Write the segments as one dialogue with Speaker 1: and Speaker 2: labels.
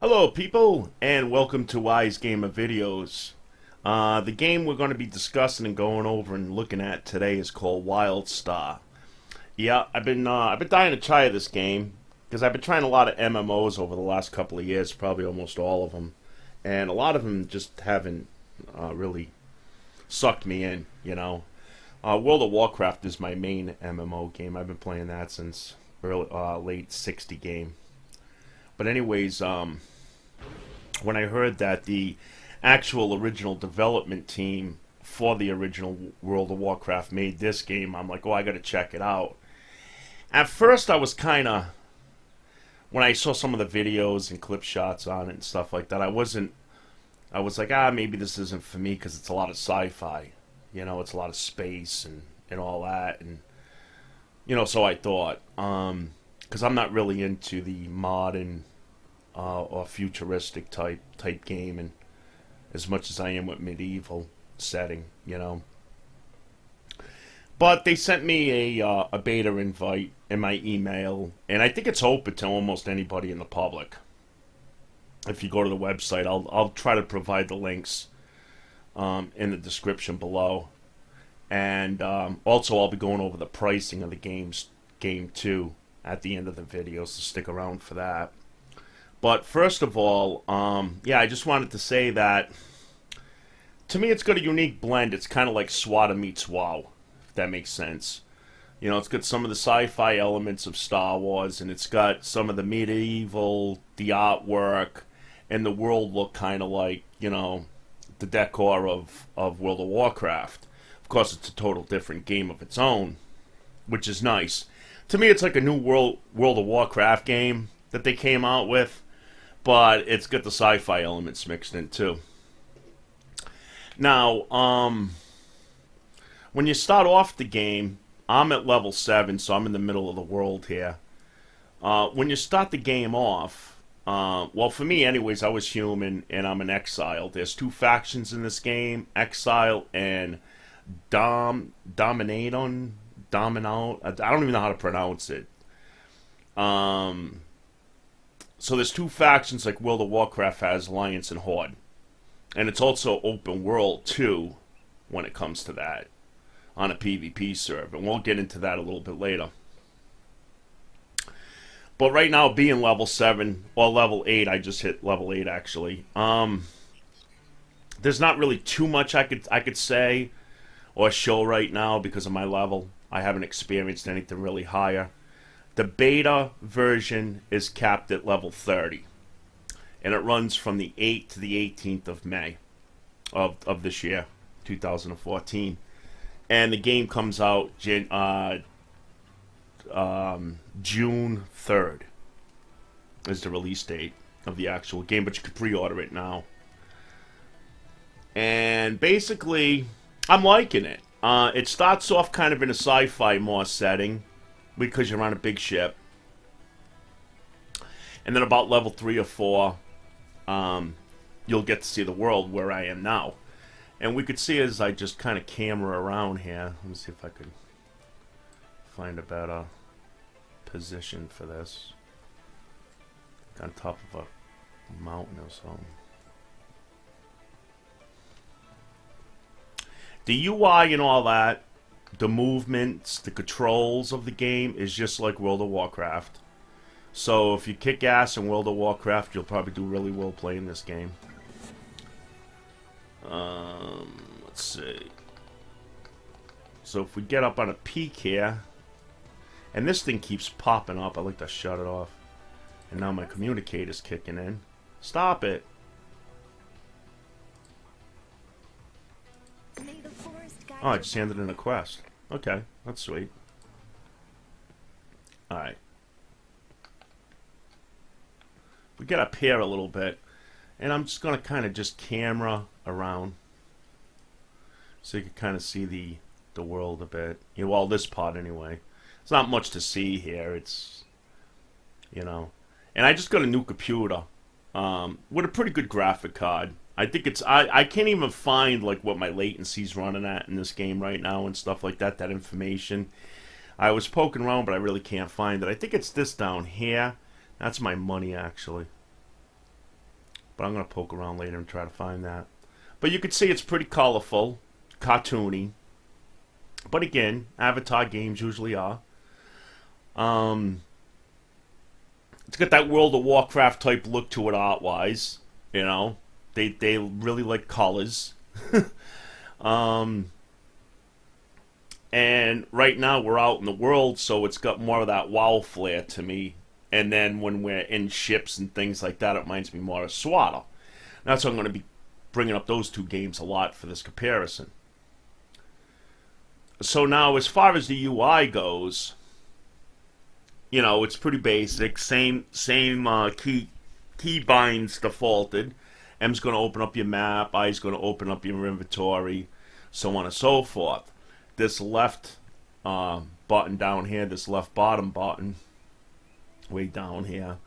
Speaker 1: Hello people, and welcome to Wise Gamer Videos. The game we're going to be discussing and going over and looking at today is called Wildstar. Yeah, I've been dying to try this game because I've been trying a lot of MMOs over the last couple of years, probably almost all of them, and a lot of them just haven't really sucked me in. World of Warcraft is my main MMO game. I've been playing that since late '60 game. But anyways, when I heard that the actual original development team for the original World of Warcraft made this game, I'm like, oh, I gotta check it out. At first, I was kind of, when I saw some of the videos and clip shots on it and stuff like that, I was like, maybe this isn't for me because it's a lot of sci-fi. It's a lot of space and all that. And, so I thought, because I'm not really into the modern or futuristic type game, and as much as I am with medieval setting, But they sent me a beta invite in my email, and I think it's open to almost anybody in the public. If you go to the website, I'll try to provide the links in the description below, and also I'll be going over the pricing of the game too at the end of the video, so stick around for that. But first of all, I just wanted to say that to me it's got a unique blend. It's kind of like SWATA meets WoW, if that makes sense. It's got some of the sci-fi elements of Star Wars, and it's got some of the medieval, the artwork, and the world look kind of like, the decor of World of Warcraft. Of course, it's a total different game of its own, which is nice. To me, it's like a new World of Warcraft game that they came out with, but it's got the sci-fi elements mixed in too. Now, when you start off the game, I'm at level 7, so I'm in the middle of the world here. When you start the game off, well, for me anyways, I was human and I'm an exile. There's two factions in this game, Exile and Dominaton. I don't even know how to pronounce it. So there's two factions like World of Warcraft has, Alliance and Horde. And it's also open world too, when it comes to that, on a PvP server. And we'll get into that a little bit later. But right now, being level 7, or level 8, I just hit level 8 actually. There's not really too much I could say or show right now because of my level. I haven't experienced anything really higher. The beta version is capped at level 30. And it runs from the 8th to the 18th of May of this year, 2014. And the game comes out June 3rd is the release date of the actual game, but you can pre-order it now. And basically, I'm liking it. It starts off kind of in a sci-fi more setting because you're on a big ship. And then about level 3 or 4, you'll get to see the world where I am now. And we could see as I just kind of camera around here. Let me see if I could find a better position for this. On top of a mountain or something. The UI and all that, the movements, the controls of the game is just like World of Warcraft. So if you kick ass in World of Warcraft, you'll probably do really well playing this game. Let's see. So if we get up on a peak here, and this thing keeps popping up, I like to shut it off. And now my communicator's kicking in. Stop it. Oh, I just handed in a quest. Okay, that's sweet. Alright. We get up here a little bit, and I'm just going to kind of just camera around so you can kind of see the world a bit. Well, this part anyway. It's not much to see here. It's, And I just got a new computer with a pretty good graphic card. I think it's I can't even find like what my latency's running at in this game right now and stuff like that information. I was poking around, but I really can't find it. I think it's this down here. That's my money, actually. But I'm going to poke around later and try to find that. But you can see it's pretty colorful, cartoony. But again, Avatar games usually are. It's got that World of Warcraft type look to it art-wise. You know, they really like colors. And right now we're out in the world, so it's got more of that WoW flair to me. And then when we're in ships and things like that, it reminds me more of SWATA. That's why I'm going to be bringing up those two games a lot for this comparison. So now, as far as the UI goes, you know, it's pretty basic. Same key binds defaulted. M's going to open up your map. I's going to open up your inventory, so on and so forth. This left button down here, this left bottom button, way down here,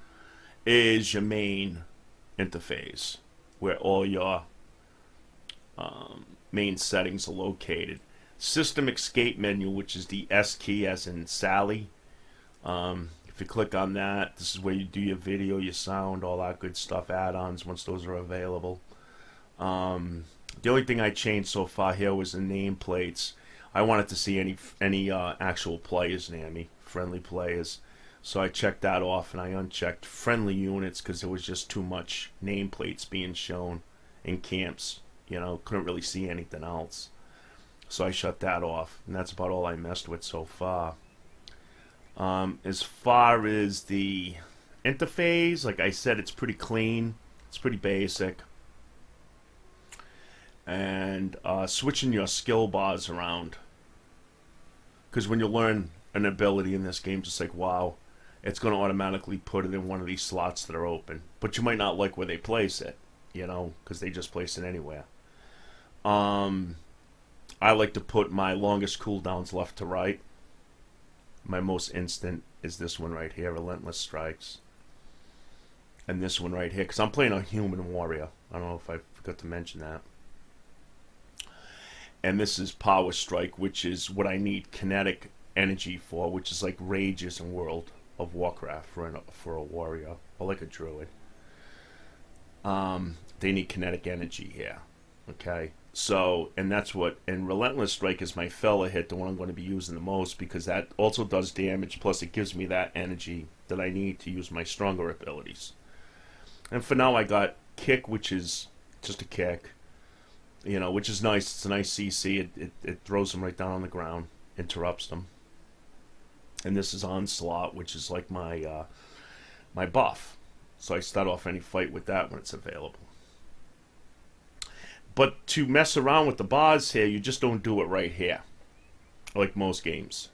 Speaker 1: is your main interface, where all your main settings are located. System escape menu, which is the S key as in Sally. If you click on that, this is where you do your video, your sound, all that good stuff, add-ons once those are available. The only thing I changed so far here was the nameplates. I wanted to see any actual players near me, friendly players. So I checked that off, and I unchecked friendly units because there was just too much nameplates being shown in camps. You know, couldn't really see anything else. So I shut that off, and that's about all I messed with so far. As far as the interface, like I said, it's pretty clean. It's pretty basic. And switching your skill bars around. Because when you learn an ability in this game, just like, wow, it's going to automatically put it in one of these slots that are open. But you might not like where they place it, you know, because they just place it anywhere. I like to put my longest cooldowns left to right. My most instant is this one right here, Relentless Strikes. And this one right here, because I'm playing a human warrior. I don't know if I forgot to mention that. And this is Power Strike, which is what I need kinetic energy for, which is like rages in World of Warcraft for a warrior, or like a druid. They need kinetic energy here. Okay? So, and that's what, and Relentless Strike is my fella hit, the one I'm going to be using the most, because that also does damage, plus it gives me that energy that I need to use my stronger abilities. And for now I got Kick, which is just a kick, you know, which is nice. It's a nice CC. It throws them right down on the ground, interrupts them. And this is Onslaught, which is like my my buff. So I start off any fight with that when it's available. But to mess around with the bars here, you just don't do it right here, like most games.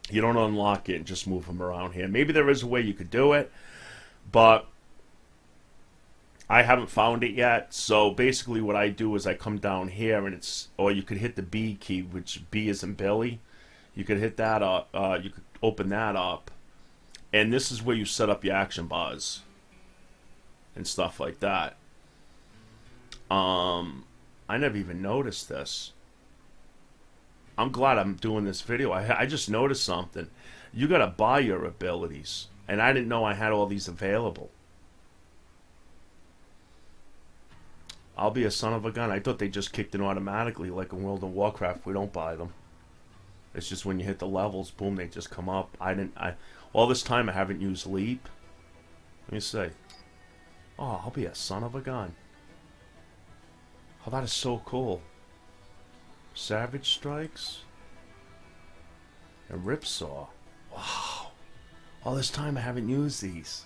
Speaker 1: You don't unlock it and just move them around here. Maybe there is a way you could do it, but I haven't found it yet. So basically what I do is I come down here, and it's, or you could hit the B key, which B is in Billy. You could hit that up, you could open that up, and this is where you set up your action bars and stuff like that. I never even noticed this. I'm glad I'm doing this video. I just noticed something. You gotta buy your abilities, and I didn't know I had all these available. I'll be a son of a gun. I thought they just kicked in automatically, like in World of Warcraft. We don't buy them. It's just when you hit the levels, boom, they just come up. All this time I haven't used Leap. Let me see. Oh, I'll be a son of a gun. Oh, that is so cool. Savage Strikes. And Ripsaw. Wow. All this time I haven't used these.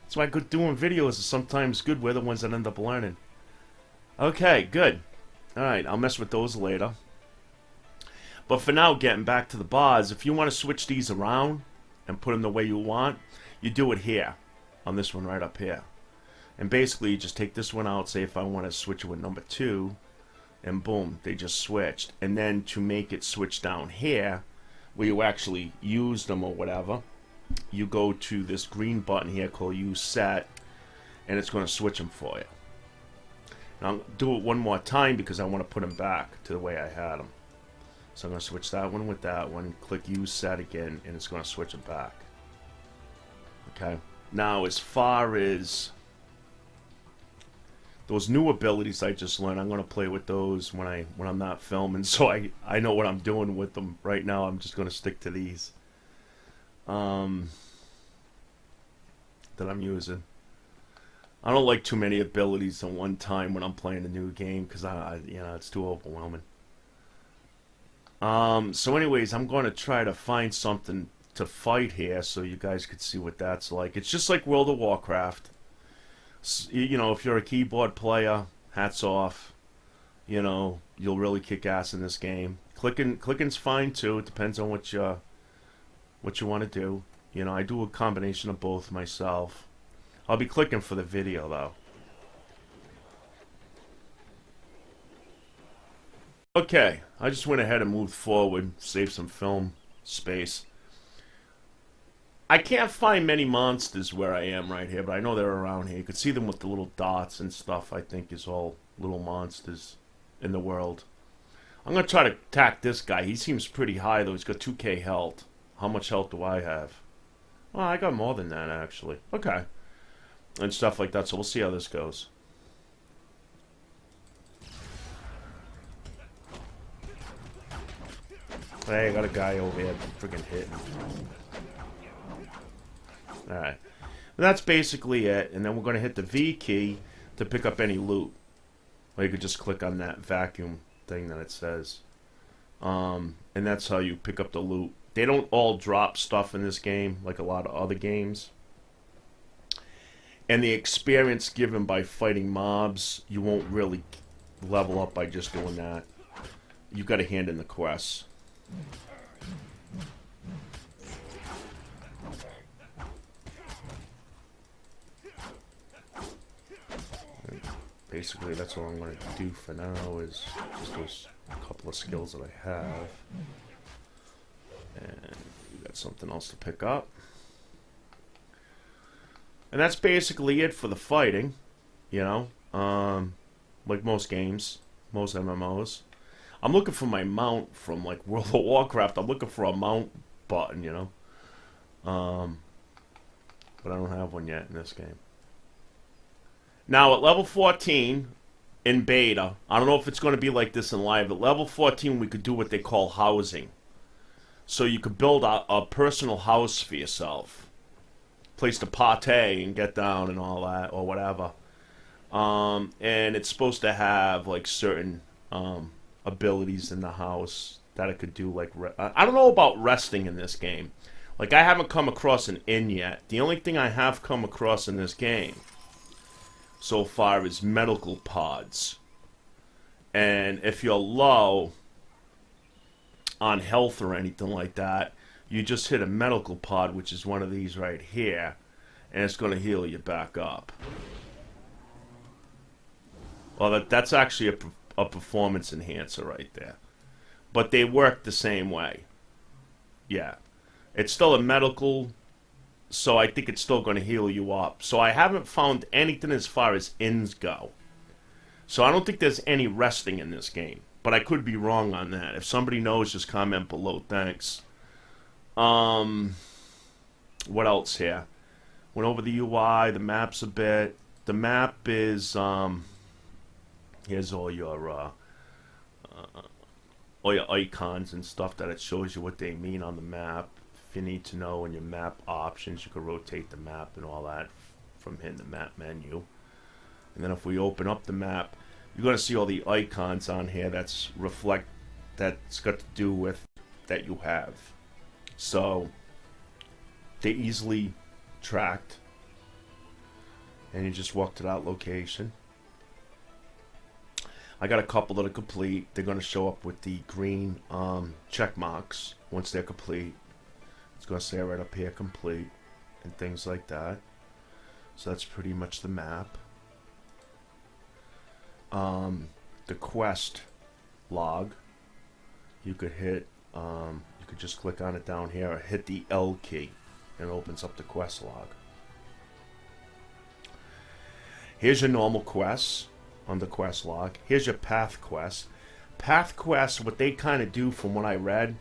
Speaker 1: That's why doing videos is sometimes good. We're the ones that end up learning. Okay, good. Alright, I'll mess with those later. But for now, getting back to the bars, if you want to switch these around and put them the way you want, you do it here. On this one right up here. And basically, you just take this one out, say if I want to switch it with number 2, and boom, they just switched. And then to make it switch down here, where you actually use them or whatever, you go to this green button here called Use Set, and it's going to switch them for you. Now, I'll do it one more time because I want to put them back to the way I had them. So I'm going to switch that one with that one, click Use Set again, and it's going to switch them back. Okay. Now, as far as those new abilities I just learned, I'm gonna play with those when I'm not filming, so I know what I'm doing with them. Right now, I'm just gonna stick to these that I'm using. I don't like too many abilities at one time when I'm playing a new game because it's too overwhelming. So anyways, I'm going to try to find something to fight here so you guys could see what that's like. It's just like World of Warcraft. If you're a keyboard player, hats off. You'll really kick ass in this game. Clicking's fine too. It depends on what you want to do. I do a combination of both myself. I'll be clicking for the video though. Okay, I just went ahead and moved forward, saved some film space. I can't find many monsters where I am right here, but I know they're around here. You can see them with the little dots and stuff, I think is all little monsters in the world. I'm going to try to attack this guy. He seems pretty high, though. He's got 2k health. How much health do I have? Well, I got more than that, actually. Okay. And stuff like that, so we'll see how this goes. Hey, I got a guy over here freaking hitting. Alright. That's basically it. And then we're going to hit the V key to pick up any loot. Or you could just click on that vacuum thing that it says. And that's how you pick up the loot. They don't all drop stuff in this game like a lot of other games. And the experience given by fighting mobs, you won't really level up by just doing that. You've got to hand in the quests. Basically, that's all I'm going to do for now is just those couple of skills that I have. And we got something else to pick up. And that's basically it for the fighting, like most games, most MMOs. I'm looking for my mount from like World of Warcraft. I'm looking for a mount button, but I don't have one yet in this game. Now at level 14 in beta, I don't know if it's going to be like this in live. At level 14, we could do what they call housing. So you could build a personal house for yourself. Place to partay and get down and all that or whatever. And it's supposed to have like certain abilities in the house that it could do. Like I don't know about resting in this game. Like I haven't come across an inn yet. The only thing I have come across in this game so far is medical pods. And if you're low on health or anything like that, you just hit a medical pod, which is one of these right here, and it's going to heal you back up. Well, that's actually a performance enhancer right there. But they work the same way. Yeah. It's still a medical, so I think it's still going to heal you up. So I haven't found anything as far as inns go. So I don't think there's any resting in this game. But I could be wrong on that. If somebody knows, just comment below. Thanks. What else here? Went over the UI, the maps a bit. The map is, here's all your icons and stuff that it shows you what they mean on the map. If you need to know in your map options, you can rotate the map and all that from hitting the map menu. And then if we open up the map, you're going to see all the icons on here that's got to do with that you have. So they easily tracked, and you just walk to that location. I got a couple that are complete. They're going to show up with the green check marks once they're complete. It's going to say right up here complete and things like that. So that's pretty much the map. The quest log, you could hit, you could just click on it down here or hit the L key and it opens up the quest log. Here's your normal quests on the quest log. Here's your path quest. Path quests, what they kind of do from what I read,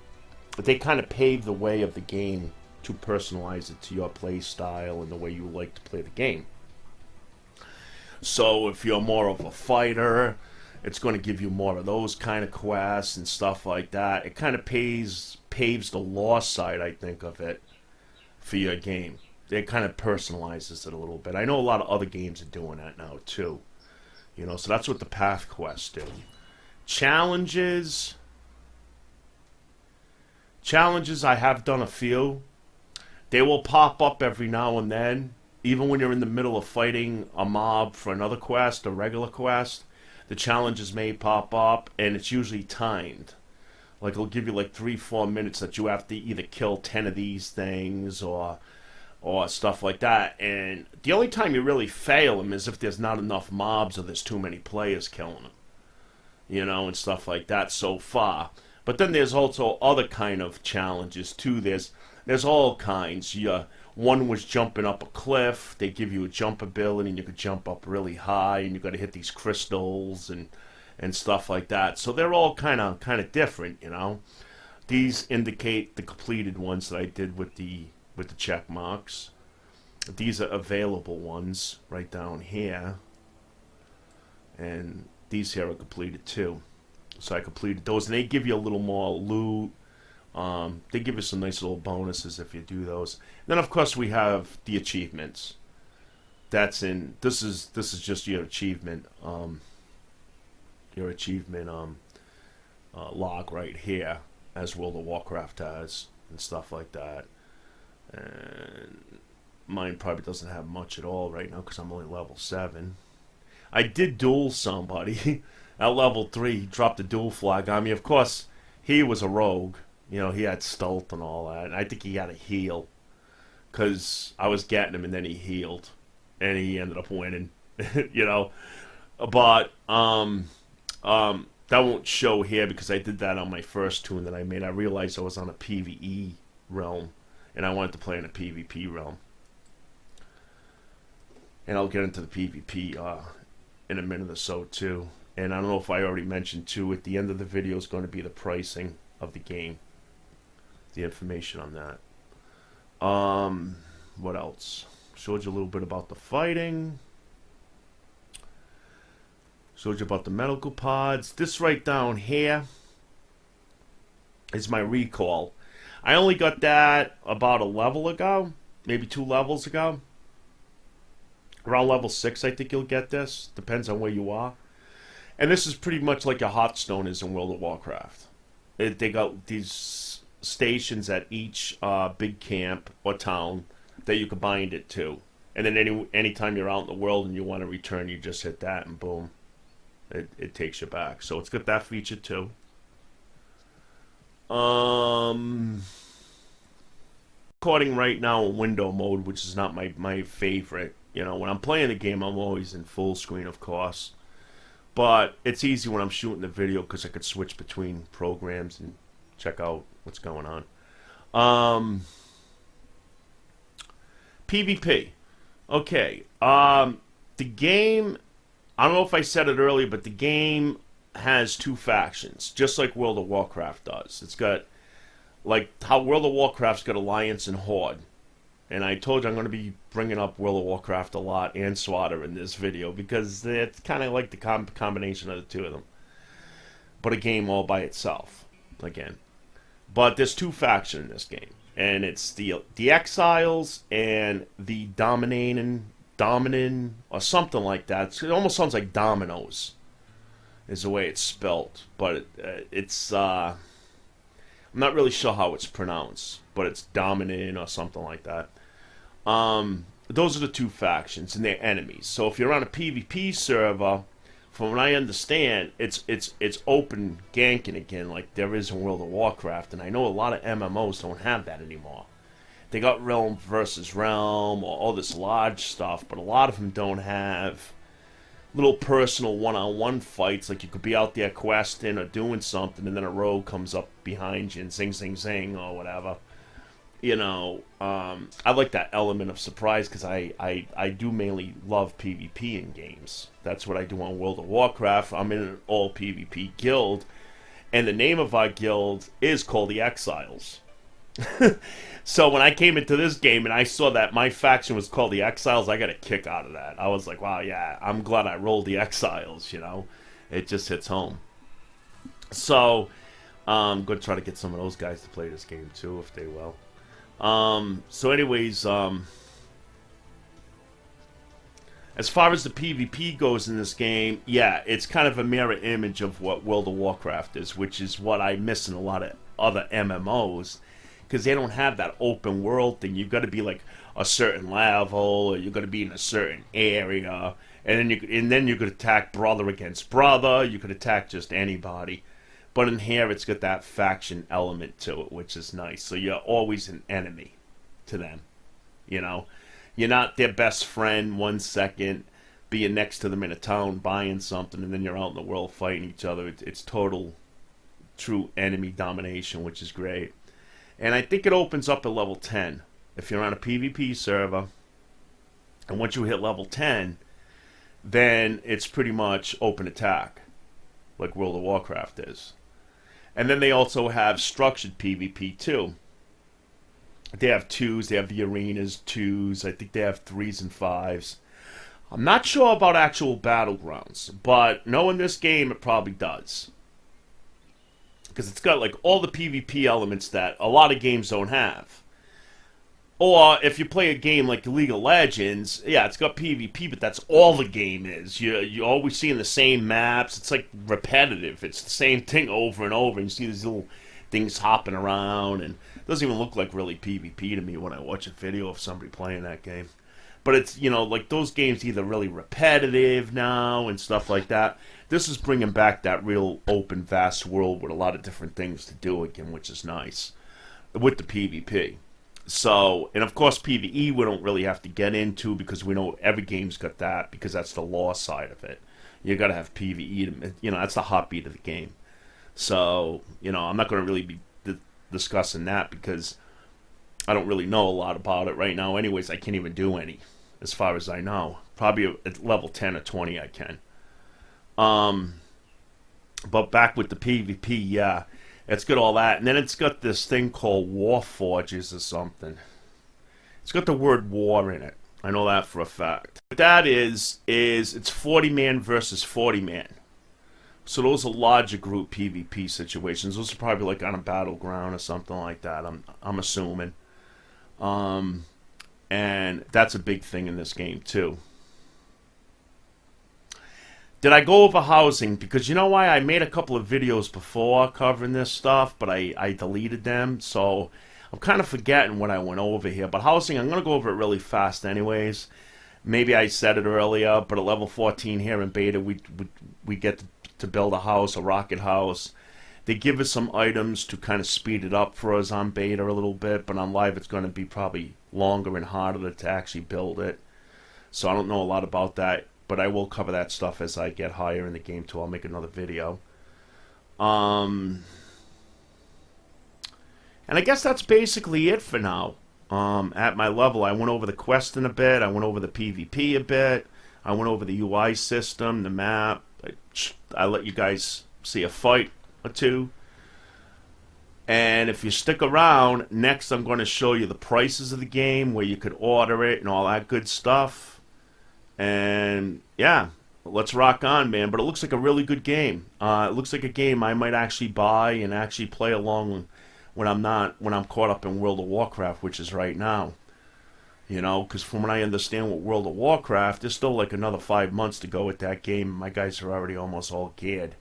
Speaker 1: they kind of pave the way of the game to personalize it to your play style and the way you like to play the game. So if you're more of a fighter, it's going to give you more of those kind of quests and stuff like that. It kind of paves the law side, I think, of it for your game. It kind of personalizes it a little bit. I know a lot of other games are doing that now too. So that's what the path quests do. Challenges. Challenges, I have done a few. They will pop up every now and then. Even when you're in the middle of fighting a mob for another quest, a regular quest, the challenges may pop up, and it's usually timed. Like, it'll give you like 3-4 minutes that you have to either kill 10 of these things or stuff like that. And the only time you really fail them is if there's not enough mobs or there's too many players killing them. And stuff like that so far. But then there's also other kind of challenges too. There's all kinds. One was jumping up a cliff. They give you a jump ability, and you could jump up really high, and you got to hit these crystals and stuff like that. So they're all kind of different. These indicate the completed ones that I did with the check marks. These are available ones right down here, and these here are completed too. So I completed those, and they give you a little more loot. They give you some nice little bonuses if you do those. And then of course we have the achievements. This is just your achievement log right here, as World of Warcraft has and stuff like that. And mine probably doesn't have much at all right now because I'm only level 7. I did duel somebody at level 3. He dropped a duel flag on me. Of course, he was a rogue. He had stealth and all that. And I think he had a heal because I was getting him, and then he healed, and he ended up winning. But that won't show here because I did that on my first tune that I made. I realized I was on a PvE realm, and I wanted to play in a PvP realm. And I'll get into the PvP in a minute or so too. And I don't know if I already mentioned too, at the end of the video is going to be the pricing of the game. The information on that. What else? Showed you a little bit about the fighting. Showed you about the medical pods. This right down here is my recall. I only got that about a level ago. Maybe 2 levels ago. Around level 6 I think you'll get this. Depends on where you are. And this is pretty much like a Hearthstone is in World of Warcraft. They got these stations at each big camp or town that you can bind it to. And then anytime you're out in the world and you want to return, you just hit that and boom. It takes you back. So it's got that feature too. Recording right now in window mode, which is not my favorite. When I'm playing the game, I'm always in full screen, of course. But it's easy when I'm shooting the video because I could switch between programs and check out what's going on. PvP. Okay. The game, I don't know if I said it earlier, but the game has 2 factions, just like World of Warcraft does. It's got, like how World of Warcraft's got Alliance and Horde. And I told you I'm going to be bringing up World of Warcraft a lot and SWATA in this video because it's kind of like the combination of the 2 of them. But a game all by itself, again. But there's 2 factions in this game. And it's the Exiles and the Dominan, or something like that. It almost sounds like Dominoes, is the way it's spelled. But it's, I'm not really sure how it's pronounced. But it's Dominan or something like that. Those are the 2 factions, and they're enemies. So if you're on a PvP server, from what I understand, it's open ganking again, like there is in World of Warcraft. And I know a lot of MMOs don't have that anymore. They got Realm versus Realm or all this large stuff, but a lot of them don't have little personal one-on-one fights. Like you could be out there questing or doing something, and then a rogue comes up behind you and zing, zing, zing, or whatever. I like that element of surprise because I do mainly love PvP in games. That's what I do on World of Warcraft. I'm in an all PvP guild, and the name of our guild is called the Exiles. So when I came into this game and I saw that my faction was called the Exiles, I got a kick out of that. I was like, wow, yeah, I'm glad I rolled the Exiles, you know? It just hits home. So I'm going to try to get some of those guys to play this game too, if they will. So anyways, as far as the PvP goes in this game, yeah, it's kind of a mirror image of what World of Warcraft is, which is what I miss in a lot of other MMOs, because they don't have that open world thing. You've got to be like a certain level, or you've got to be in a certain area, and then you could attack brother against brother. You could attack just anybody. But in here, it's got that faction element to it, which is nice. So you're always an enemy to them, you know? You're not their best friend 1 second, being next to them in a town buying something, and then you're out in the world fighting each other. It's total, true enemy domination, which is great. And I think it opens up at level 10. If you're on a PvP server, and once you hit level 10, then it's pretty much open attack, like World of Warcraft is. And then they also have structured PvP too. They have 2s, they have the arenas, 2s, I think they have 3s and 5s. I'm not sure about actual battlegrounds, but knowing this game, it probably does. Because it's got like all the PvP elements that a lot of games don't have. Or if you play a game like League of Legends, yeah, it's got PvP, but that's all the game is. You're always seeing the same maps. It's like repetitive. It's the same thing over and over. And you see these little things hopping around, and it doesn't even look like really PvP to me when I watch a video of somebody playing that game. But it's, you know, like those games either really repetitive now and stuff like that. This is bringing back that real open, vast world with a lot of different things to do again, which is nice with the PvP. So, and of course PvE we don't really have to get into because we know every game's got that, because that's the law side of it. You got to have PvE to, you know, that's the heartbeat of the game. So, you know, I'm not going to really be discussing that because I don't really know a lot about it right now. Anyways, I can't even do any, as far as I know. Probably at level 10 or 20 I can. But back with the PvP, yeah, it's got all that. And then it's got this thing called War Forges or something. It's got the word war in it. I know that for a fact. What that is it's 40 man versus 40 man. So those are larger group PvP situations. Those are probably like on a battleground or something like that. I'm assuming. And that's a big thing in this game too. Did I go over housing? Because you know why? I made a couple of videos before covering this stuff, but I deleted them. So I'm kind of forgetting what I went over here. But housing, I'm going to go over it really fast anyways. Maybe I said it earlier, but at level 14 here in beta, we get to build a house, a rocket house. They give us some items to kind of speed it up for us on beta a little bit, but on live it's going to be probably longer and harder to actually build it. So I don't know a lot about that, but I will cover that stuff as I get higher in the game too. I'll make another video. And I guess that's basically it for now. At my level, I went over the questing a bit, I went over the PvP a bit, I went over the UI system, the map. I let you guys see a fight or two. And if you stick around, next I'm going to show you the prices of the game, where you could order it and all that good stuff. And yeah, let's rock on, man. But it looks like a really good game. It looks like a game I might actually buy and actually play along when I'm caught up in World of Warcraft, which is right now. You know, because from what I understand with World of Warcraft, there's still like another 5 months to go with that game. My guys are already almost all geared.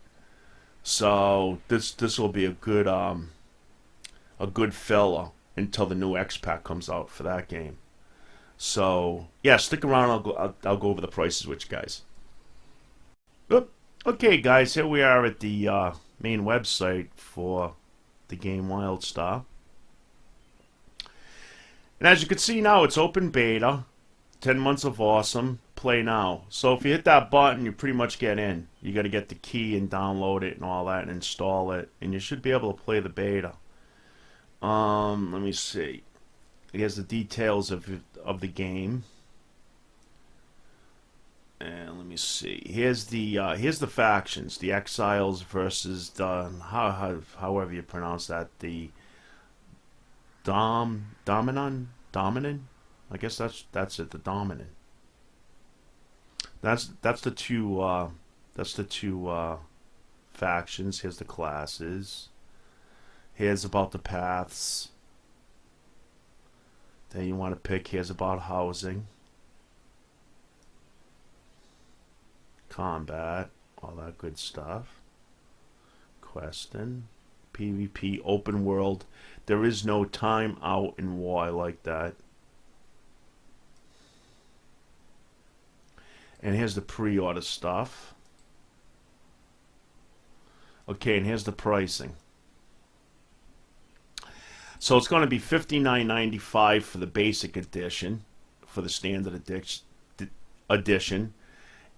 Speaker 1: So this will be a good filler until the new X pack comes out for that game. So yeah, stick around. I'll go over the prices with you guys. Oop. Okay, guys, here we are at the main website for the game Wildstar. And as you can see now, it's open beta, 10 months of awesome, play now. So if you hit that button, you pretty much get in. You got to get the key and download it and all that and install it, and you should be able to play the beta. Let me see. Here's the details of the game. And let me see. Here's the factions, the Exiles versus the however you pronounce that, the Dominant. I guess that's it. The dominant. That's the two factions. Here's the classes. Here's about the paths. Then you want to pick. Here's about housing, combat, all that good stuff. Questing, PvP, open world. There is no time out in war. I like that. And here's the pre-order stuff. Okay, and here's the pricing. So it's going to be $59.95 for the basic edition, for the standard edition,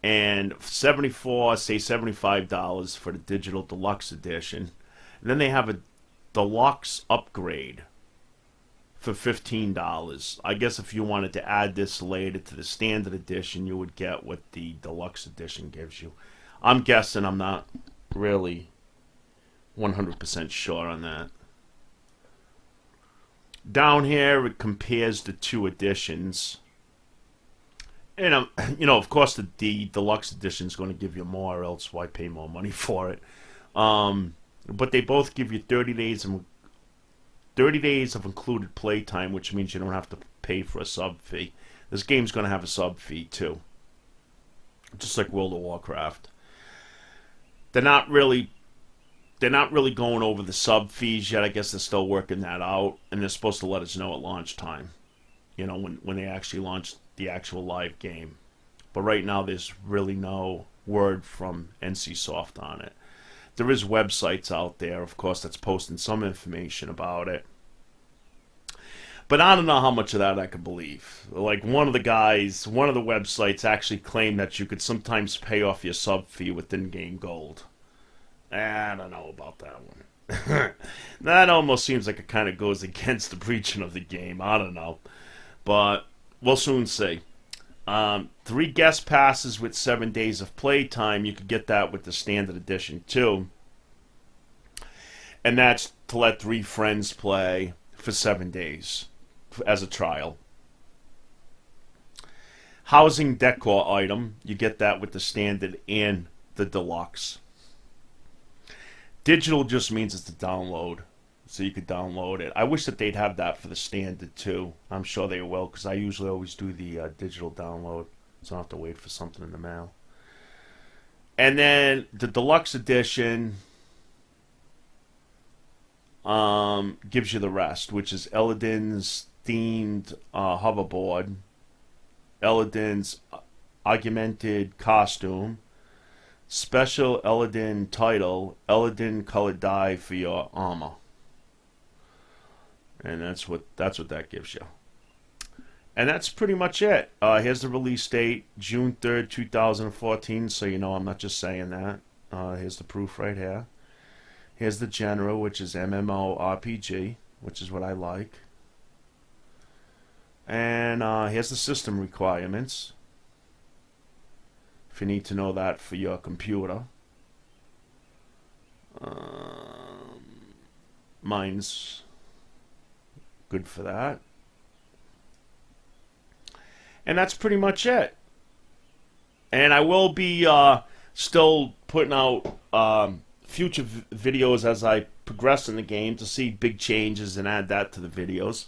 Speaker 1: and $75 for the digital deluxe edition. And then they have a deluxe upgrade for $15. I guess if you wanted to add this later to the standard edition, you would get what the deluxe edition gives you. I'm guessing. I'm not really 100% sure on that. Down here, it compares the two editions. And, of course, the deluxe edition is going to give you more, else why pay more money for it? But they both give you 30 days of included playtime, which means you don't have to pay for a sub fee. This game's going to have a sub fee, too. Just like World of Warcraft. They're not really going over the sub fees yet. I guess they're still working that out, and they're supposed to let us know at launch time. When they actually launch the actual live game. But right now, there's really no word from NCSoft on it. There is websites out there, of course, that's posting some information about it. But I don't know how much of that I could believe. Like one of the websites actually claimed that you could sometimes pay off your sub fee with in-game gold. I don't know about that one. That almost seems like it kind of goes against the preaching of the game. I don't know. But we'll soon see. 3 guest passes with 7 days of playtime. You could get that with the standard edition too. And that's to let 3 friends play for 7 days as a trial. Housing decor item. You get that with the standard and the deluxe. Digital just means it's a download. So you could download it. I wish that they'd have that for the standard too. I'm sure they will, because I usually always do the digital download, so I don't have to wait for something in the mail. And then the deluxe edition gives you the rest, which is Elodin's themed hoverboard, Elodin's augmented costume, special Elodin title, Elodin colored dye for your armor. And that's what that gives you. And that's pretty much it. Here's the release date, June 3rd, 2014. So you know I'm not just saying that. Here's the proof right here. Here's the genre, which is MMORPG, which is what I like. And here's the system requirements, if you need to know that for your computer. Mine's good for that. And that's pretty much it. And I will be still putting out future videos as I progress in the game to see big changes and add that to the videos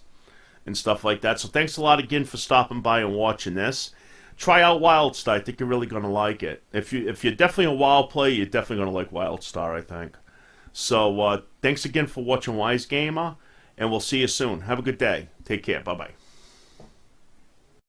Speaker 1: and stuff like that. So thanks a lot again for stopping by and watching this. Try out Wildstar. I think you're really going to like it. If you're definitely a WoW player, you're definitely going to like Wildstar, I think. So thanks again for watching Wise Gamer. And we'll see you soon. Have a good day. Take care. Bye-bye.